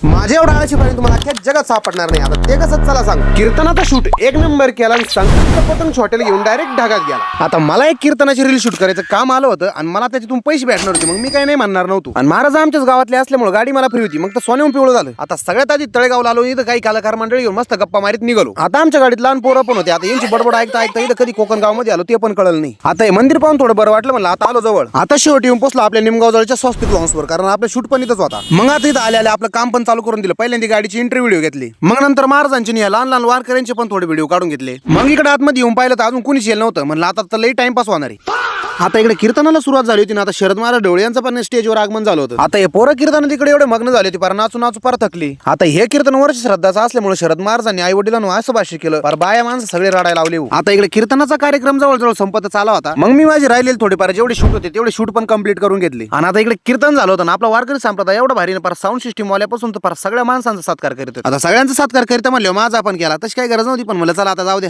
माझ्या एवढा आळशी पाणी तुम्हाला अख्ख्या जगात सापडणार नाही. आता ते कसं चला सांग. कीर्तनाचा शूट एक नंबर केला आणि संगीतचं पतंग छोट्याला घेऊन डायरेक्ट ढगात गेला. आता मला एक कीर्तनाची रील शूट करायचं काम आलं होतं आणि मला त्याच्यातून पैसे भेटणार होते. मग मी काही नाही म्हणणार नव्हतो. आणि महाराज आमच्याच गावातले असल्यामुळे गाडी मला फ्री होती. मग तर सोन्याहून पिवळं झालं. आता सगळ्यात आधी तळेगावला आलो. इथं काही कलाकार मंडळी घेऊन मस्त गप्पा मारीत निघालो. आता आमच्या गाडीत लहान पोरं पण होते. आता यांची बडबड ऐकता ऐकता इथं कधी कोकण गावामध्ये आलो ते पण कळलं नाही. आता हे मंदिर पाहून थोडं बरं वाटलं. म्हणलं आता आलो जवळ. आता शेवटी येऊन पोहोचलो आपल्या निमगाव जवळच्या स्वस्तिक लॉन्सवर. कारण आपलं शूट पण इथंच होता. मग आता इथं आले आपलं काम पण चालू करून दिलं. पहिल्यांदा गाडीची इंटरव्ह्यू व्हिडिओ घेतली. मग नंतर महाराजांची लहान लहान वारकऱ्यांचे पण थोडे व्हिडिओ काढून घेतले. मग इकडे आतमध्ये येऊन पाहिलं तर अजून कुणीच येईल नव्हतं. म्हणलं आता तर लई टाइमपास होणार आहे. आता इकडे कीर्तनाला सुरुवात झाली होती ना. आता शरद महाराज ढवळे यांचं पण स्टेजवर आगमन झालं होतं. आता हे पोरं कीर्तन तिकडे एवढे मग्न झाले होते पर नाचू नाचू पर थकली. आता हे कीर्तन वर्ष श्रद्धाचं असल्यामुळे शरद महाराजांनी आई वडिलांना असं भाष्य केलं पर बाया माणसं सगळे रडायला लावले. आता इकडे कीर्तनाचा कार्यक्रम जवळजवळ संपत आला होता. मग मी माझे राहिलेले थोडेफार जेवढे शूट होते तेवढे शूट पण कंप्लीट करून घेतले. आणि आता इकडे कीर्तन झालं होतं ना. आपला वारकरी संप्रदाय एवढा भारी पर साऊंड सिस्टीम वाल्यापासून तर सगळ्या माणसांचा सत्कार करीत होते. आता सगळ्यांचा सत्कार करीत म्हणले माझा पण केला. तशी काही गरज नव्हती पण मला चला आता जाऊ द्या.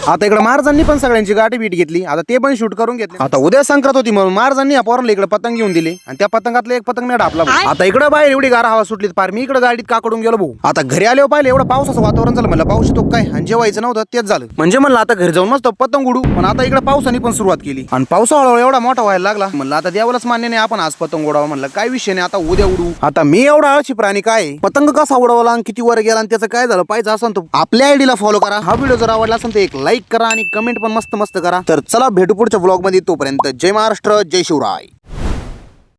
आता इकडे महाराजांनी पण सगळ्यांची गाठी बीट घेतली. आता ते पण शूट करून घेतले. आता उद्या संक्रांत होती म्हणून महाराजांनी या पोराला इकडे पतंग घेऊन दिली आणि त्या पतंगातला एक पतंग नाही डापला. आता इकडे बाहेर एवढी गार हवा सुटली पार मी इकडे गाडीत काकडून गेलो भाऊ. आता घरी आले पाहिले एवढं पावसाचं वातावरण झालं. म्हणलं पाऊस येतो काय आणि जेवायचं नव्हतं तेच झालं. म्हणजे म्हणलं आता घरी जाऊन मस्त पतंग उडू. पण आता इकडे पावसाने पण सुरुवात केली आणि पावसा हळूहळू एवढा मोठा व्हायला लागला. म्हणलं आता देवालाच मान्य नाही आपण आज पतंग उडावा. म्हणलं काय विषय नाही आता उद्या उडू. आता मी एवढा आळशी प्राणी काय पतंग कसा उडवला आणि किती वर गेला आणि त्याचं काय झालं पाहिजे असं तो आपल्या आयडीला फॉलो करा. हा व्हिडिओ जर आवडला असेल तर एक लाईक करा आणि कमेंट पण मस्त मस्त करा. तर चला भेटू पुढच्या व्लॉग मध्ये. तोपर्यंत जय महाराष्ट्र जय शिवराय.